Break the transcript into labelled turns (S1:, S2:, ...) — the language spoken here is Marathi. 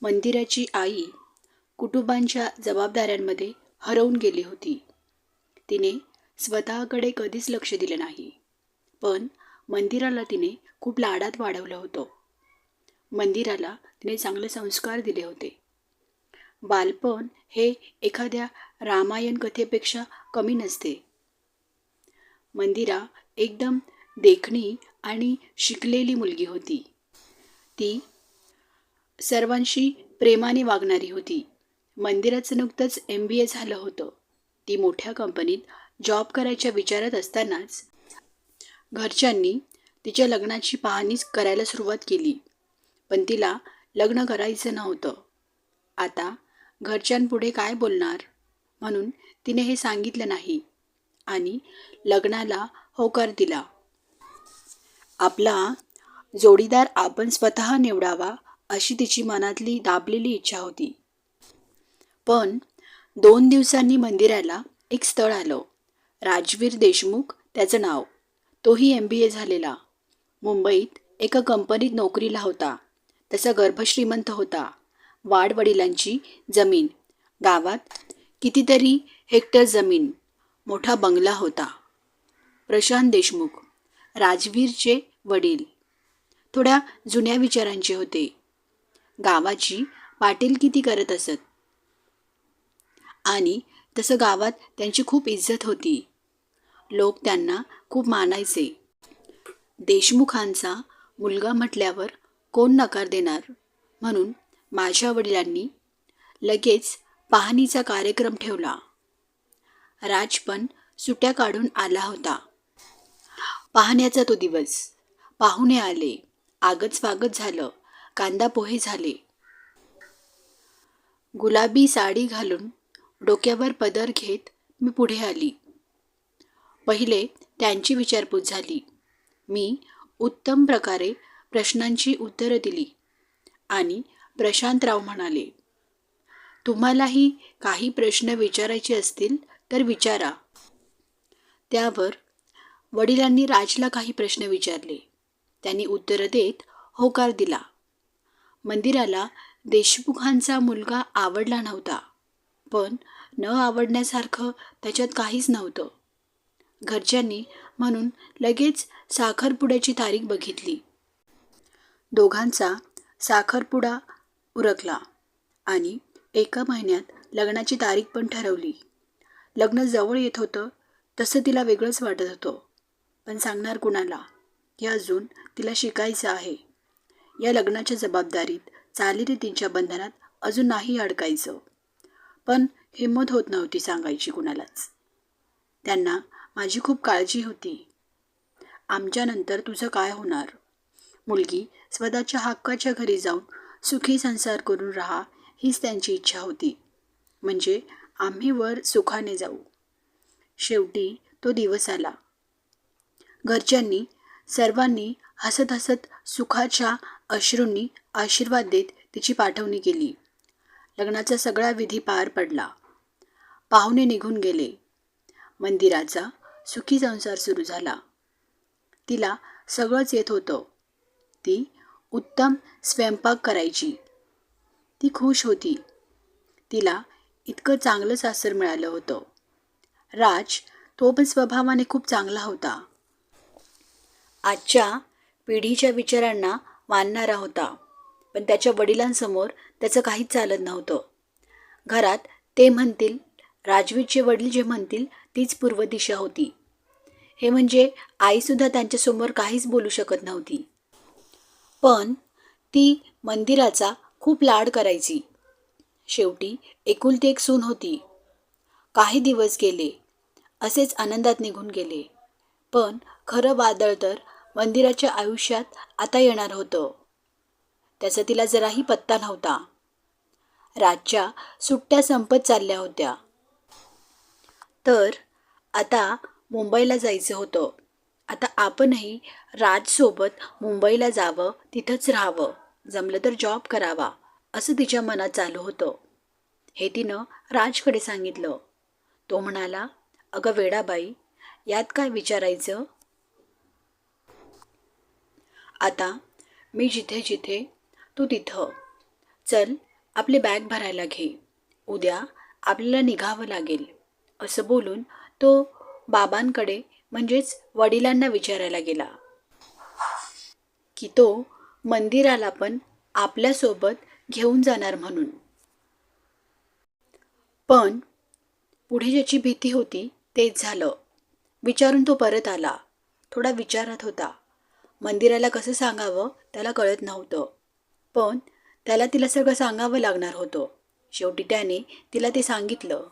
S1: मंदिराची आई कुटुंबांच्या जबाबदाऱ्यांमध्ये हरवून गेली होती. तिने स्वतःकडे कधीच लक्ष दिले नाही. पण मंदिराला तिने खूप लाडात वाढवलं होतं. मंदिराला तिने चांगले संस्कार दिले होते. बालपण हे एखाद्या रामायण कथेपेक्षा कमी नसते. मंदिरा एकदम देखणी आणि शिकलेली मुलगी होती. ती सर्वांशी प्रेमाने वागणारी होती. मंदिराचं नुकतंच MBA झालं होतं. ती मोठ्या कंपनीत जॉब करायच्या विचारात असतानाच घरच्यांनी तिच्या लग्नाची पाहणी करायला सुरुवात केली. पण तिला लग्न करायचं नव्हतं. आता घरच्यांपुढे काय बोलणार म्हणून तिने हे सांगितलं नाही आणि लग्नाला होकार दिला. आपला जोडीदार आपण स्वतः निवडावा अशी तिची मनातली दाबलेली इच्छा होती. पण 2 दिवसांनी मंदिराला एक स्थळ आलं. राजवीर देशमुख त्याचं नाव. तोही MBA झालेला. मुंबईत एका कंपनीत नोकरीला होता. तसा गर्भश्रीमंत होता. वाडवडिलांची जमीन, गावात कितीतरी हेक्टर जमीन, मोठा बंगला होता. प्रशांत देशमुख, राजवीरचे वडील, थोड्या जुन्या विचारांचे होते. गावाची पाटीलकी करत असत आणि तसं गावात त्यांची खूप इज्जत होती. लोक त्यांना खूप मानायचे. देशमुखांचा मुलगा म्हटल्यावर कोण नकार देणार म्हणून माझ्या वडिलांनी लगेच पाहणीचा कार्यक्रम ठेवला. राज पण सुट्या काढून आला होता. पाहण्याचा तो दिवस. पाहुणे आले, आगत स्वागत झालं, कांदा पोहे झाले. गुलाबी साडी घालून डोक्यावर पदर घेत मी पुढे आली. पहिले त्यांची विचारपूस झाली. मी उत्तम प्रकारे प्रश्नांची उत्तरं दिली आणि प्रशांतराव म्हणाले, तुम्हालाही काही प्रश्न विचारायचे असतील तर विचारा. त्यावर वडिलांनी राजला काही प्रश्न विचारले. त्यांनी उत्तरं देत होकार दिला. मंदिराला देशमुखांचा मुलगा आवडला नव्हता. पण न आवडण्यासारखं त्याच्यात काहीच नव्हतं. घरच्यांनी म्हणून लगेच साखरपुड्याची तारीख बघितली. दोघांचा साखरपुडा उरकला आणि 1 महिन्यात लग्नाची तारीख पण ठरवली. लग्न जवळ येत होतं तसं तिला वेगळंच वाटत होतं. पण सांगणार कुणाला हे अजून तिला शिकायचं आहे. या लग्नाच्या जबाबदारीत, चालीरीतींच्या बंधनात अजून नाही अडकायचं. पण हिंमत होत नव्हती सांगायची कुणालाच. त्यांना माझी खूप काळजी होती. आमच्यानंतर तुझं काय होणार? मुलगी स्वतःच्या हक्काच्या घरी जाऊन सुखी संसार करून राहा हीच त्यांची इच्छा होती. म्हणजे आम्ही वर सुखाने जाऊ. शेवटी तो दिवस आला. घरच्यांनी सर्वांनी हसत हसत सुखाच्या अश्रूंनी आशीर्वाद देत तिची पाठवणी केली. लग्नाचा सगळा विधी पार पडला. पाहुणे निघून गेले. मंदिराचा सुखी संसार सुरू झाला. तिला सगळंच येत होतं. ती उत्तम स्वयंपाक करायची. ती खुश होती. तिला इतकं चांगलं सासर मिळालं होतं. राज तो पण स्वभावाने खूप चांगला होता. आजच्या पिढीच्या विचारांना मानणारा होता. पण त्याच्या वडिलांसमोर त्याचं काहीच चालत नव्हतं. घरात ते म्हणतील, राजवीरचे वडील जे म्हणतील तीच पूर्व दिशा होती. हे म्हणजे आईसुद्धा त्यांच्यासमोर काहीच बोलू शकत नव्हती. पण ती मंदिराचा खूप लाड करायची. शेवटी एकुलती एक सून होती. काही दिवस गेले, असेच आनंदात निघून गेले. पण खरं वादळ तर मंदिराच्या आयुष्यात आता येणार होतं. त्याचा तिला जराही पत्ता नव्हता. राजच्या सुट्ट्या संपत चालल्या होत्या. तर आता मुंबईला जायचं होतं. आता आपणही राजसोबत मुंबईला जावं, तिथंच राहावं, जमलं तर जॉब करावा असं तिच्या मनात चालू होतं. हे तिनं राजकडे सांगितलं. तो म्हणाला, अगं वेडाबाई, यात काय विचारायचं? आता मी जिथे जिथे तू तिथं. चल आपली बॅग भरायला घे, उद्या आपल्याला निघावं लागेल, असं बोलून तो बाबांकडे म्हणजेच वडिलांना विचारायला गेला की तो मंदिराला पण आपल्यासोबत घेऊन जाणार म्हणून. पण पुढे ज्याची भीती होती तेच झालं. विचारून तो परत आला. थोडा विचारात होता. मंदिराला कसं सांगावं त्याला कळत नव्हतं. पण त्याला तिला सगळं सांगावं लागणार होतं. शेवटी त्याने तिला ते सांगितलं.